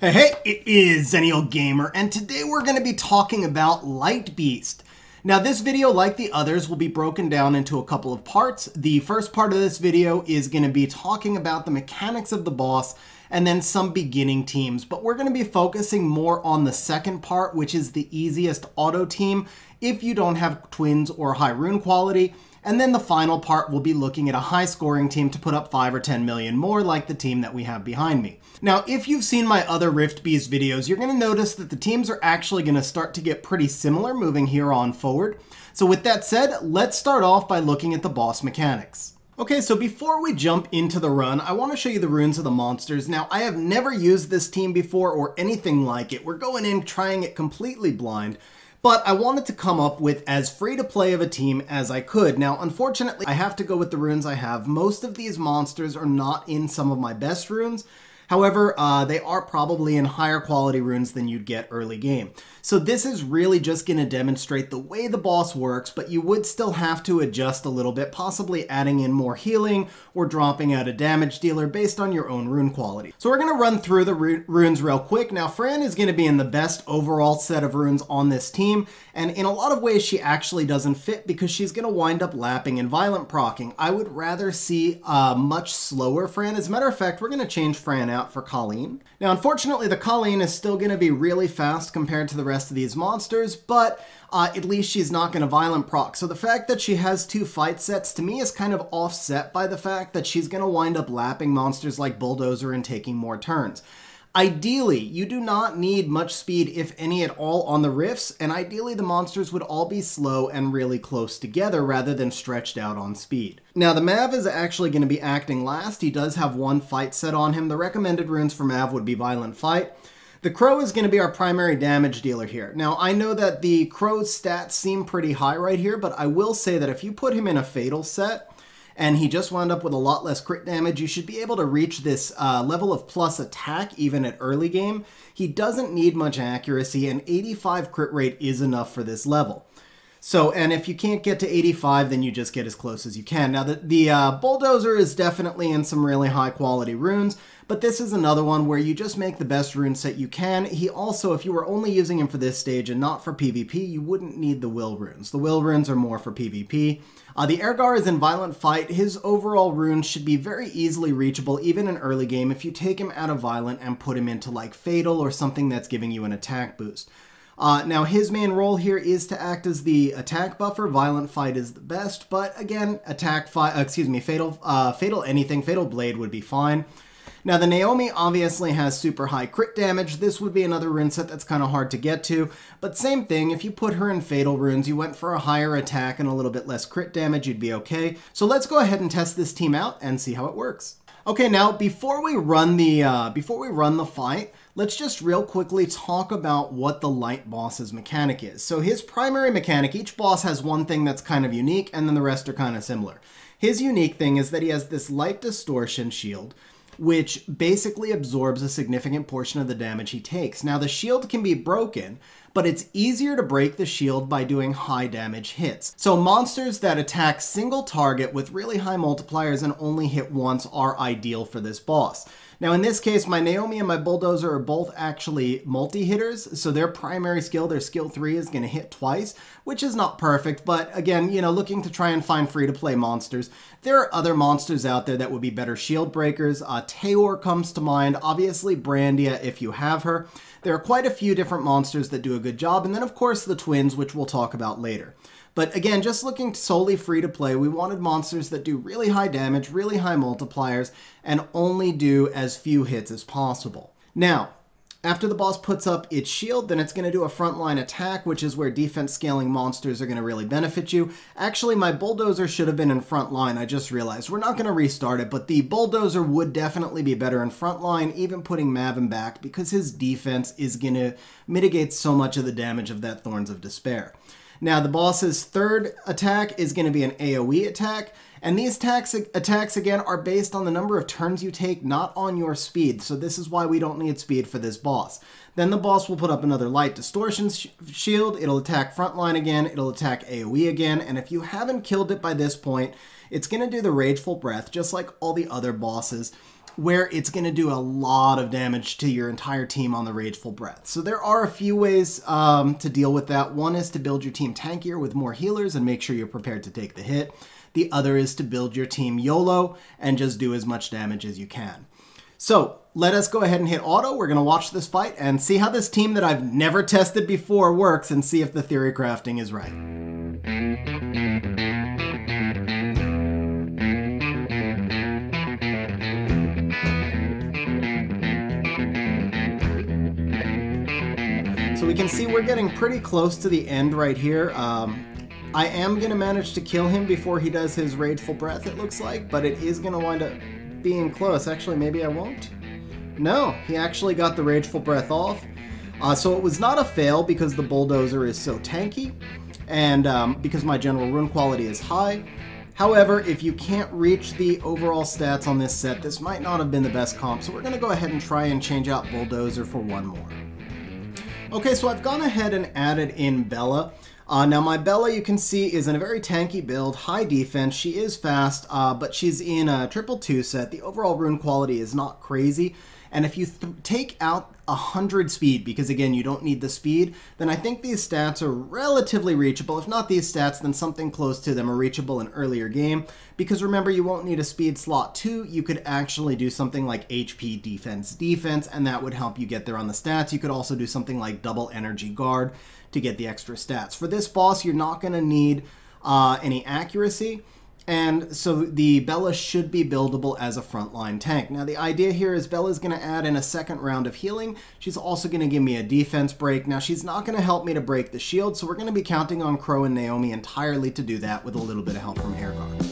Hey, it is Xennial Gamer, and today we're going to be talking about Light Beast. Now this video, like the others, will be broken down into a couple of parts. The first part of this video is going to be talking about the mechanics of the boss and then some beginning teams, but we're going to be focusing more on the second part, which is the easiest auto team if you don't have twins or high rune quality. And then the final part will be looking at a high scoring team to put up 5 or 10 million more, like the team that we have behind me. Now, if you've seen my other Rift Beast videos, you're going to notice that the teams are actually going to start to get pretty similar moving here on forward. So with that said, let's start off by looking at the boss mechanics. Okay, so before we jump into the run, I want to show you the runes of the monsters. Now, I have never used this team before or anything like it. We're going in trying it completely blind. But I wanted to come up with as free-to-play of a team as I could. Now, unfortunately, I have to go with the runes I have. Most of these monsters are not in some of my best runes. However, they are probably in higher quality runes than you'd get early game. So this is really just going to demonstrate the way the boss works, but you would still have to adjust a little bit, possibly adding in more healing or dropping out a damage dealer based on your own rune quality. So we're going to run through the runes real quick. Now, Fran is going to be in the best overall set of runes on this team, and in a lot of ways she actually doesn't fit because she's going to wind up lapping and violent proccing. I would rather see a much slower Fran. As a matter of fact, we're going to change Fran out for Colleen. Now, unfortunately, the Colleen is still going to be really fast compared to the rest of these monsters, but at least she's not going to violent proc. So the fact that she has two fight sets to me is kind of offset by the fact that she's going to wind up lapping monsters like Bulldozer and taking more turns. Ideally, you do not need much speed, if any at all, on the rifts, and ideally the monsters would all be slow and really close together rather than stretched out on speed. Now, the Mav is actually going to be acting last. He does have one fight set on him. The recommended runes for Mav would be Violent Fight. The Crow is going to be our primary damage dealer here. Now, I know that the Crow's stats seem pretty high right here, but I will say that if you put him in a Fatal set, and he just wound up with a lot less crit damage, you should be able to reach this level of plus attack even at early game. He doesn't need much accuracy, and 85 crit rate is enough for this level. So, and if you can't get to 85, then you just get as close as you can. Now, the Bulldozer is definitely in some really high quality runes, but this is another one where you just make the best rune set you can. He also, if you were only using him for this stage and not for PvP, you wouldn't need the Will runes. The Will runes are more for PvP. The Ergar is in Violent Fight. His overall runes should be very easily reachable, even in early game, if you take him out of Violent and put him into like Fatal or something that's giving you an attack boost. Now, his main role here is to act as the attack buffer. Violent Fight is the best, but again, Fatal anything, Fatal Blade would be fine. Now, the Naomi obviously has super high crit damage. This would be another rune set that's kind of hard to get to, but same thing, if you put her in Fatal runes, you went for a higher attack and a little bit less crit damage, you'd be okay. So let's go ahead and test this team out and see how it works. Okay, now before we run the fight, let's just real quickly talk about what the Light boss's mechanic is. So his primary mechanic, each boss has one thing that's kind of unique, and then the rest are kind of similar. His unique thing is that he has this Light Distortion shield, which basically absorbs a significant portion of the damage he takes. Now, the shield can be broken, but it's easier to break the shield by doing high damage hits. So monsters that attack single target with really high multipliers and only hit once are ideal for this boss. Now, in this case, my Naomi and my Bulldozer are both actually multi-hitters, so their primary skill, their skill 3, is going to hit twice, which is not perfect, but again, you know, looking to try and find free-to-play monsters. There are other monsters out there that would be better shield breakers. Taor comes to mind, obviously Brandia if you have her. There are quite a few different monsters that do a good job, and then of course the twins, which we'll talk about later. But again, just looking solely free to play, we wanted monsters that do really high damage, really high multipliers, and only do as few hits as possible. Now, after the boss puts up its shield, then it's going to do a frontline attack, which is where defense scaling monsters are going to really benefit you. Actually, my Bulldozer should have been in frontline, I just realized. We're not going to restart it, but the Bulldozer would definitely be better in frontline, even putting Mavin back, because his defense is going to mitigate so much of the damage of that Thorns of Despair. Now, the boss's third attack is going to be an AoE attack, and these attacks again are based on the number of turns you take, not on your speed, so this is why we don't need speed for this boss. Then the boss will put up another Light Distortion shield, it'll attack frontline again, it'll attack AoE again, and if you haven't killed it by this point, it's going to do the Rageful Breath, just like all the other bosses. where it's going to do a lot of damage to your entire team on the Rageful Breath. So there are a few ways to deal with that. One is to build your team tankier with more healers and make sure you're prepared to take the hit. The other is to build your team YOLO and just do as much damage as you can. So let us go ahead and hit auto. We're going to watch this fight and see how this team that I've never tested before works and see if the theory crafting is right. So we can see we're getting pretty close to the end right here. I am going to manage to kill him before he does his Rageful Breath, it looks like, but it is going to wind up being close. Actually, maybe I won't. No, he actually got the Rageful Breath off. So it was not a fail because the Bulldozer is so tanky and because my general rune quality is high. However, if you can't reach the overall stats on this set, this might not have been the best comp, so we're going to go ahead and try and change out Bulldozer for one more. Okay, so I've gone ahead and added in Bella. Now my Bella, you can see, is in a very tanky build, high defense. She is fast, but she's in a 2/2 set. The overall rune quality is not crazy. And if you take out 100 speed, because again, you don't need the speed, then I think these stats are relatively reachable. If not these stats, then something close to them are reachable in earlier game. Because remember, you won't need a speed slot too. You could actually do something like HP defense, and that would help you get there on the stats. You could also do something like double energy guard to get the extra stats. For this boss, you're not going to need any accuracy. And so the Bella should be buildable as a frontline tank. Now the idea here is Bella's going to add in a second round of healing. She's also going to give me a defense break. Now she's not going to help me to break the shield, so we're going to be counting on Crow and Naomi entirely to do that with a little bit of help from Airguard.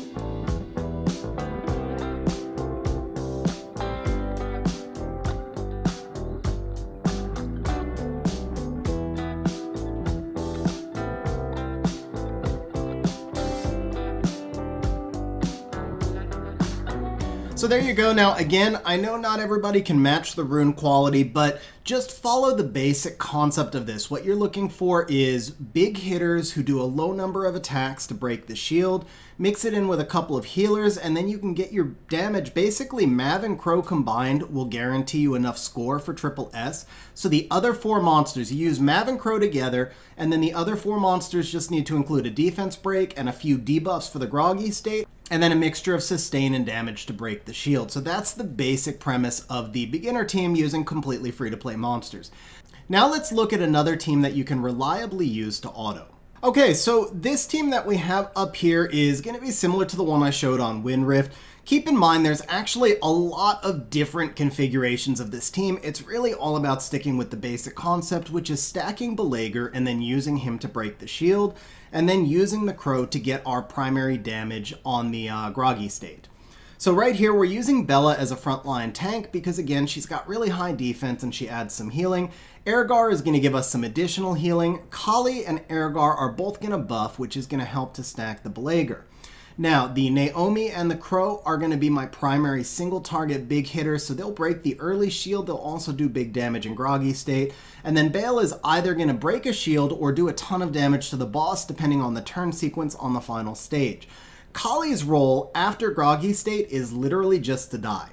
So there you go. Now again, I know not everybody can match the rune quality, but just follow the basic concept of this. What you're looking for is big hitters who do a low number of attacks to break the shield, mix it in with a couple of healers, and then you can get your damage. Basically, Mav and Crow combined will guarantee you enough score for SSS. So the other four monsters, you use Mav and Crow together, and then the other four monsters just need to include a defense break and a few debuffs for the groggy state, and then a mixture of sustain and damage to break the shield. So that's the basic premise of the beginner team using completely free-to-play monsters. Now let's look at another team that you can reliably use to auto. Okay, so this team that we have up here is going to be similar to the one I showed on Wind Rift. Keep in mind there's actually a lot of different configurations of this team. It's really all about sticking with the basic concept, which is stacking Belager and then using him to break the shield, and then using the Crow to get our primary damage on the groggy state. So right here, we're using Bella as a frontline tank because, again, she's got really high defense and she adds some healing. Airgar is going to give us some additional healing. Kali and Airgar are both going to buff, which is going to help to stack the Belager. Now, the Naomi and the Crow are going to be my primary single target big hitters, so they'll break the early shield. They'll also do big damage in groggy state. And then Bale is either going to break a shield or do a ton of damage to the boss, depending on the turn sequence on the final stage. Kali's role after groggy state is literally just to die.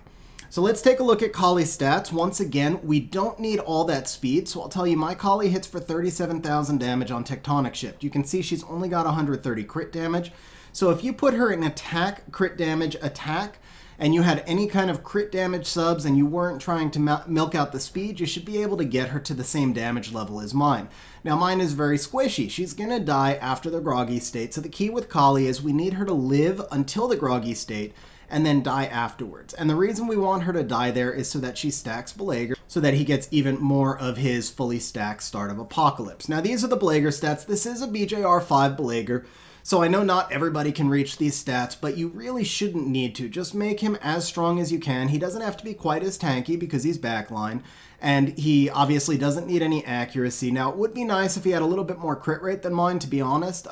So let's take a look at Kali's stats. Once again, we don't need all that speed, so I'll tell you my Kali hits for 37,000 damage on Tectonic Shift. You can see she's only got 130 crit damage. So if you put her in attack, crit damage, attack, and you had any kind of crit damage subs and you weren't trying to milk out the speed, you should be able to get her to the same damage level as mine. Now mine is very squishy. She's going to die after the groggy state, so the key with Kali is we need her to live until the groggy state and then die afterwards. And the reason we want her to die there is so that she stacks Belager, so that he gets even more of his fully stacked Start of Apocalypse. Now these are the Belager stats. This is a BJR 5 Belager. So I know not everybody can reach these stats, but you really shouldn't need to. Just make him as strong as you can. He doesn't have to be quite as tanky because he's backline, and he obviously doesn't need any accuracy. Now, it would be nice if he had a little bit more crit rate than mine, to be honest.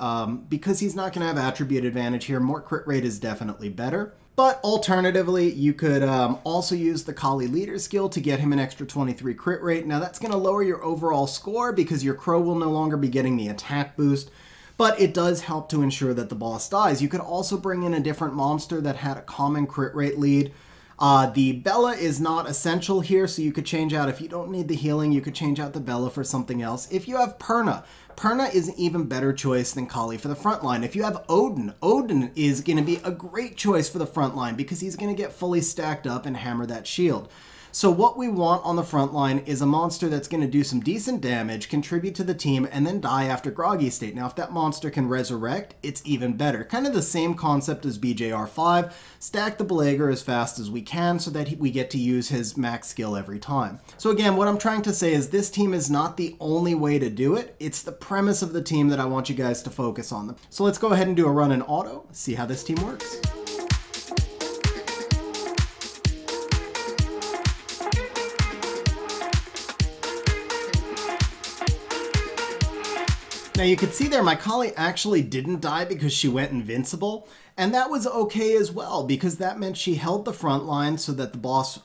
Because he's not going to have attribute advantage here, more crit rate is definitely better. But alternatively, you could also use the Kali Leader skill to get him an extra 23 crit rate. Now, that's going to lower your overall score because your Crow will no longer be getting the attack boost. But it does help to ensure that the boss dies. You could also bring in a different monster that had a common crit rate lead. The Bella is not essential here, so you could change out, if you don't need the healing, you could change out the Bella for something else. If you have Perna, Perna is an even better choice than Kali for the front line. If you have Odin, Odin is going to be a great choice for the front line because he's going to get fully stacked up and hammer that shield. So what we want on the front line is a monster that's going to do some decent damage, contribute to the team, and then die after Groggy State. Now, if that monster can resurrect, it's even better. Kind of the same concept as BJR5. Stack the Belager as fast as we can so that we get to use his max skill every time. So again, what I'm trying to say is this team is not the only way to do it. It's the premise of the team that I want you guys to focus on. So let's go ahead and do a run in auto, see how this team works. Now you can see there my Kali actually didn't die because she went invincible, and that was okay as well because that meant she held the front line so that the boss,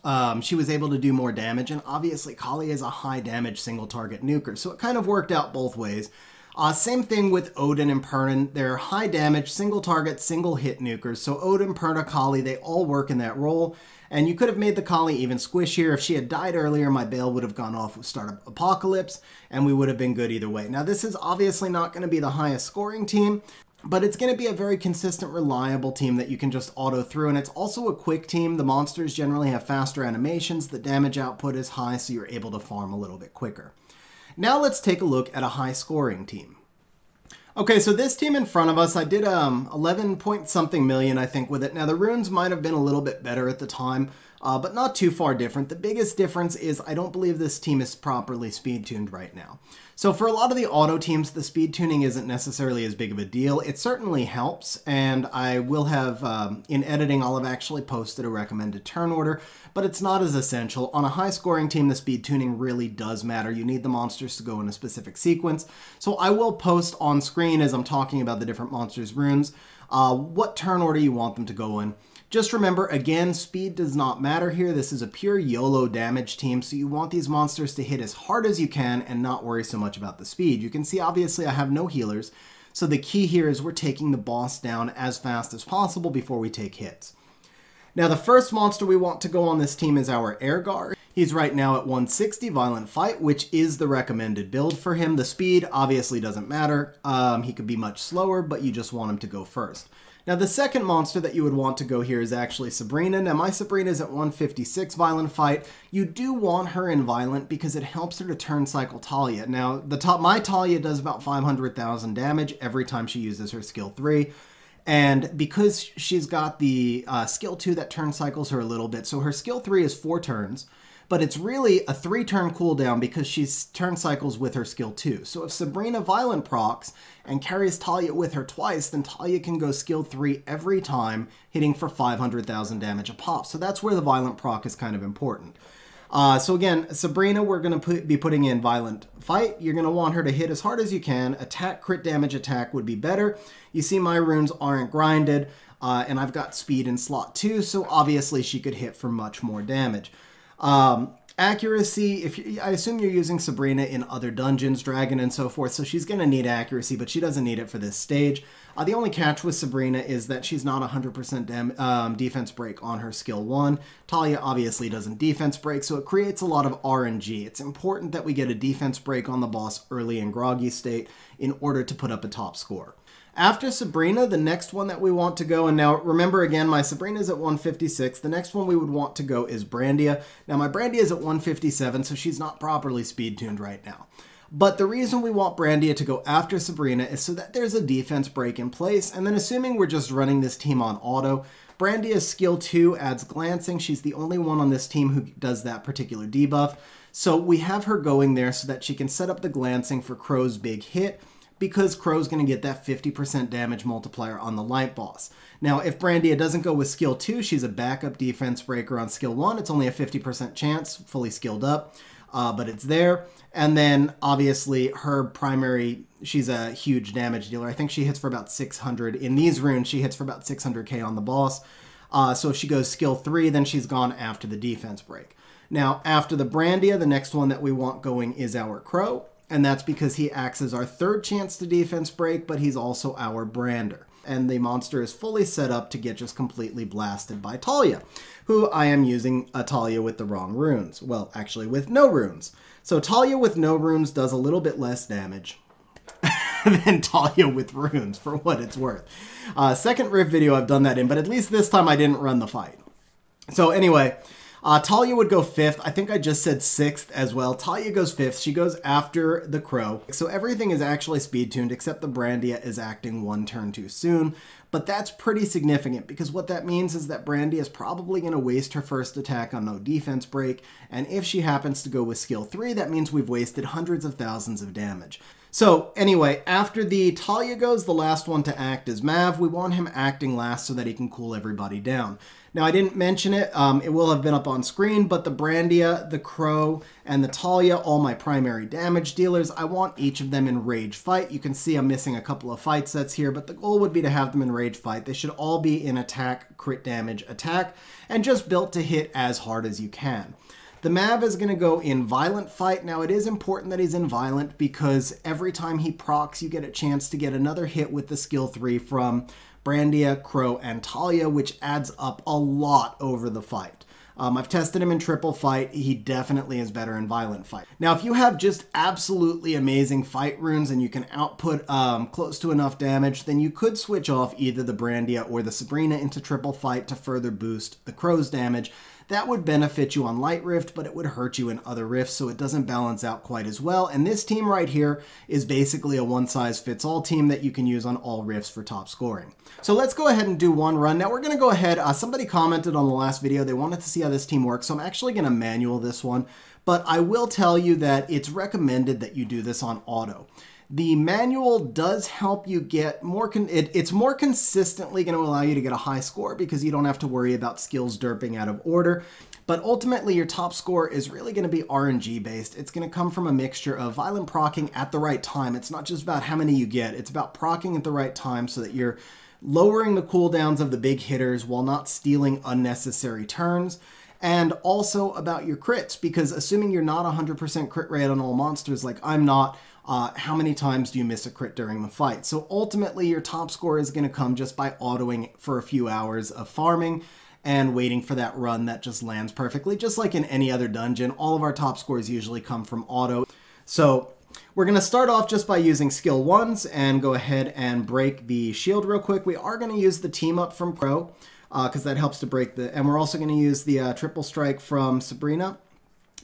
she was able to do more damage, and obviously Kali is a high damage single target nuker, so it kind of worked out both ways. Same thing with Odin and Perna. They're high damage, single target, single hit nukers. So Odin, Perna, Kali, they all work in that role. And you could have made the Kali even squishier. If she had died earlier, my Bale would have gone off with Startup Apocalypse, and we would have been good either way. Now, this is obviously not going to be the highest scoring team, but it's going to be a very consistent, reliable team that you can just auto through. And it's also a quick team. The monsters generally have faster animations. The damage output is high, so you're able to farm a little bit quicker. Now let's take a look at a high-scoring team. Okay, so this team in front of us, I did 11 point something million, I think, with it. Now, the runes might have been a little bit better at the time, but not too far different. The biggest difference is I don't believe this team is properly speed-tuned right now. So for a lot of the auto teams, the speed tuning isn't necessarily as big of a deal. It certainly helps, and I will have, in editing, I'll have actually posted a recommended turn order, but it's not as essential. On a high-scoring team, the speed tuning really does matter. You need the monsters to go in a specific sequence. So I will post on screen as I'm talking about the different monsters' runes, what turn order you want them to go in. Just remember, again, speed does not matter here. This is a pure YOLO damage team, so you want these monsters to hit as hard as you can and not worry so much about the speed. You can see, obviously, I have no healers, so the key here is we're taking the boss down as fast as possible before we take hits. Now, the first monster we want to go on this team is our Air Guard. He's right now at 160 Violent Fight, which is the recommended build for him. The speed obviously doesn't matter. He could be much slower, but you just want him to go first. Now, the second monster that you would want to go here is actually Sabrina. Now, my Sabrina is at 156 Violent Fight. You do want her in Violent because it helps her to turn cycle Talia. Now, my Talia does about 500,000 damage every time she uses her skill 3. And because she's got the skill 2 that turn cycles her a little bit, so her skill 3 is 4 turns, but it's really a 3-turn cooldown because she's turn cycles with her skill 2. So if Sabrina Violent procs and carries Talia with her twice, then Talia can go skill 3 every time, hitting for 500,000 damage a pop. So that's where the Violent proc is kind of important. So again, Sabrina, we're going to be putting in Violent Fight. You're going to want her to hit as hard as you can. Attack, crit damage attack would be better. You see my runes aren't grinded, and I've got speed in slot 2, so obviously she could hit for much more damage. Accuracy, I assume you're using Sabrina in other dungeons, Dragon and so forth, so she's going to need accuracy, but she doesn't need it for this stage. The only catch with Sabrina is that she's not 100% defense break on her skill 1. Talia obviously doesn't defense break, so it creates a lot of RNG. It's important that we get a defense break on the boss early in Groggy State in order to put up a top score. After Sabrina, the next one that we want to go, and now remember again, my Sabrina is at 156. The next one we would want to go is Brandia. Now my Brandia is at 157, so she's not properly speed tuned right now. But the reason we want Brandia to go after Sabrina is so that there's a defense break in place, and then assuming we're just running this team on auto, Brandia's skill 2 adds glancing. She's the only one on this team who does that particular debuff. So we have her going there so that she can set up the glancing for Crow's big hit, because Crow's going to get that 50% damage multiplier on the light boss. Now, if Brandia doesn't go with skill 2, she's a backup defense breaker on skill 1. It's only a 50% chance, fully skilled up, but it's there. And then, obviously, her primary, she's a huge damage dealer. I think she hits for about 600. In these runes, she hits for about 600k on the boss. So if she goes skill 3, then she's gone after the defense break. Now, after the Brandia, the next one that we want going is our Crow. And that's because he acts as our third chance to defense break, but he's also our brander. and the monster is fully set up to get just completely blasted by Talia, who I am using a Talia with the wrong runes. Well, actually with no runes. So Talia with no runes does a little bit less damage than Talia with runes, for what it's worth. Second Rift video I've done that in, but at least this time I didn't run the fight. So anyway, Talia would go 5th. I think I just said 6th as well. Talia goes 5th. She goes after the Crow. So everything is actually speed tuned except the Brandia is acting 1 turn too soon. But that's pretty significant because what that means is that Brandia is probably going to waste her first attack on no defense break. And if she happens to go with skill 3, that means we've wasted hundreds of thousands of damage. So anyway, after the Talia goes, the last one to act is Mav. We want him acting last so that he can cool everybody down. Now, I didn't mention it. It will have been up on screen, but the Brandia, the Crow, and the Talia, all my primary damage dealers, I want each of them in Rage Fight. You can see I'm missing a couple of fight sets here, but the goal would be to have them in Rage Fight. They should all be in attack, crit damage, attack, and just built to hit as hard as you can. The Mav is going to go in Violent Fight. Now, it is important that he's in Violent because every time he procs, you get a chance to get another hit with the skill 3 from Brandia, Crow, and Talia, which adds up a lot over the fight. I've tested him in Triple Fight. He definitely is better in Violent Fight. Now, if you have just absolutely amazing fight runes and you can output close to enough damage, then you could switch off either the Brandia or the Sabrina into Triple Fight to further boost the Crow's damage. That would benefit you on Light Rift, but it would hurt you in other rifts, so it doesn't balance out quite as well. And this team right here is basically a one-size-fits-all team that you can use on all rifts for top scoring. So let's go ahead and do one run. Now we're going to go ahead. Somebody commented on the last video. They wanted to see how this team works, so I'm actually going to manual this one. But I will tell you that it's recommended that you do this on auto. The manual does help you get more, it's more consistently going to allow you to get a high score because you don't have to worry about skills derping out of order. But ultimately, your top score is really going to be RNG based. It's going to come from a mixture of violent proccing at the right time. It's not just about how many you get. It's about proccing at the right time so that you're lowering the cooldowns of the big hitters while not stealing unnecessary turns. And also about your crits, because assuming you're not 100% crit rate on all monsters like I'm not, how many times do you miss a crit during the fight? So ultimately, your top score is going to come just by autoing for a few hours of farming and waiting for that run that just lands perfectly. Just like in any other dungeon, all of our top scores usually come from auto. So we're going to start off just by using skill 1s and go ahead and break the shield real quick. We are going to use the team up from Crow because that helps to break the... And we're also going to use the triple strike from Sabrina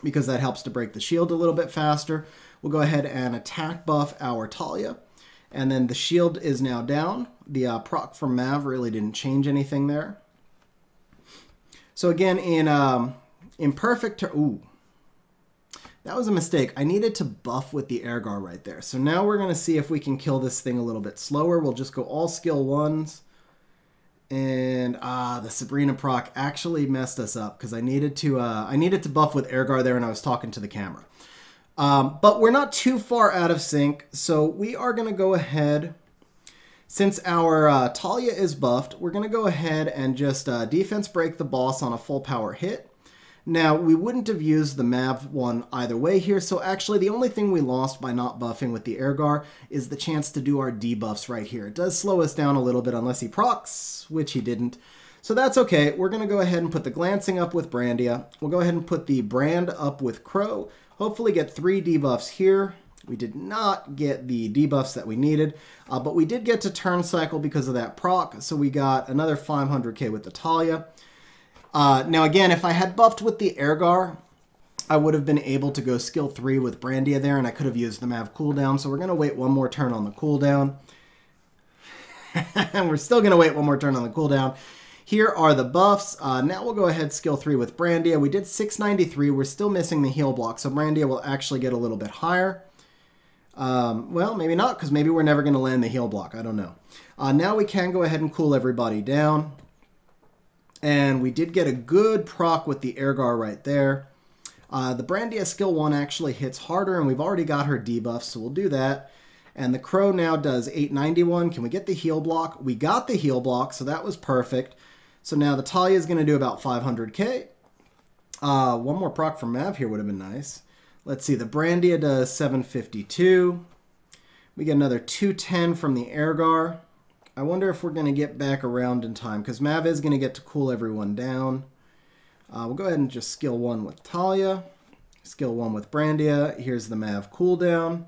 because that helps to break the shield a little bit faster. We'll go ahead and attack buff our Talia. And then the shield is now down. The proc from Mav really didn't change anything there. So again, in perfect... Ooh. That was a mistake. I needed to buff with the Ergar right there. So now we're going to see if we can kill this thing a little bit slower. We'll just go all skill 1s. And the Sabrina proc actually messed us up because I needed to buff with Ergar there and I was talking to the camera. But we're not too far out of sync, so we are going to go ahead, since our Talia is buffed, we're going to go ahead and just defense break the boss on a full power hit. Now, we wouldn't have used the Mav one either way here, so actually the only thing we lost by not buffing with the Ergar is the chance to do our debuffs right here. It does slow us down a little bit unless he procs, which he didn't. So that's okay. We're going to go ahead and put the Glancing up with Brandia. We'll go ahead and put the Brand up with Crow. Hopefully get 3 debuffs here. We did not get the debuffs that we needed, but we did get to turn cycle because of that proc, so we got another 500k with the Talia. Now again, if I had buffed with the Ergar, I would have been able to go skill 3 with Brandia there, and I could have used the Mav cooldown, so we're going to wait one more turn on the cooldown. And we're still going to wait one more turn on the cooldown. Here are the buffs. Now we'll go ahead skill 3 with Brandia. We did 693. We're still missing the heal block, so Brandia will actually get a little bit higher. Well, maybe not, because maybe we're never going to land the heal block. I don't know. Now we can go ahead and cool everybody down. And we did get a good proc with the Ergar right there. The Brandia skill 1 actually hits harder, and we've already got her debuff, so we'll do that. And the Crow now does 891. Can we get the heal block? We got the heal block, so that was perfect. So now the Talia is going to do about 500k. One more proc from Mav here would have been nice. Let's see, the Brandia does 752. We get another 210 from the Ergar. I wonder if we're going to get back around in time, because Mav is going to get to cool everyone down. We'll go ahead and just skill 1 with Talia, skill 1 with Brandia. Here's the Mav cooldown.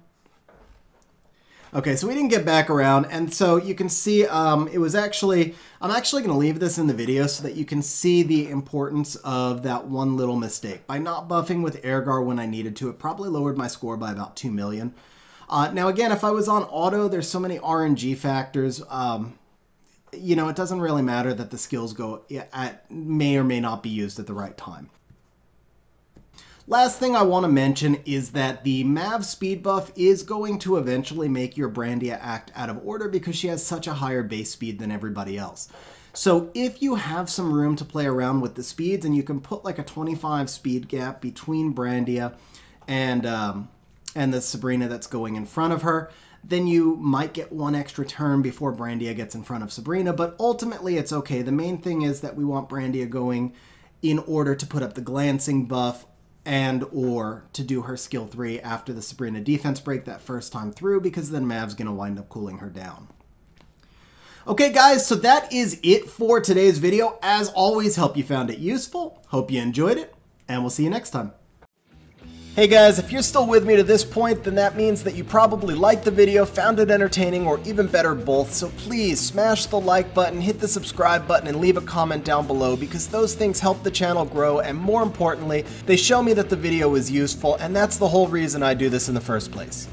Okay, so we didn't get back around, and so you can see it was actually, I'm actually going to leave this in the video so that you can see the importance of that one little mistake. By not buffing with Airgar when I needed to, it probably lowered my score by about 2 million. Now again, if I was on auto, there's so many RNG factors, you know, it doesn't really matter that the skills may or may not be used at the right time. Last thing I want to mention is that the Mav speed buff is going to eventually make your Brandia act out of order because she has such a higher base speed than everybody else. So if you have some room to play around with the speeds and you can put like a 25 speed gap between Brandia and the Sabrina that's going in front of her, then you might get 1 extra turn before Brandia gets in front of Sabrina, but ultimately it's okay. The main thing is that we want Brandia going in order to put up the glancing buff and or to do her skill 3 after the Sabrina defense break that first time through, because then Mav's going to wind up cooling her down. Okay guys, so that is it for today's video. As always, hope you found it useful, hope you enjoyed it, and we'll see you next time. Hey guys, if you're still with me to this point, then that means that you probably liked the video, found it entertaining, or even better, both. So please smash the like button, hit the subscribe button, and leave a comment down below, because those things help the channel grow, and more importantly, they show me that the video is useful, and that's the whole reason I do this in the first place.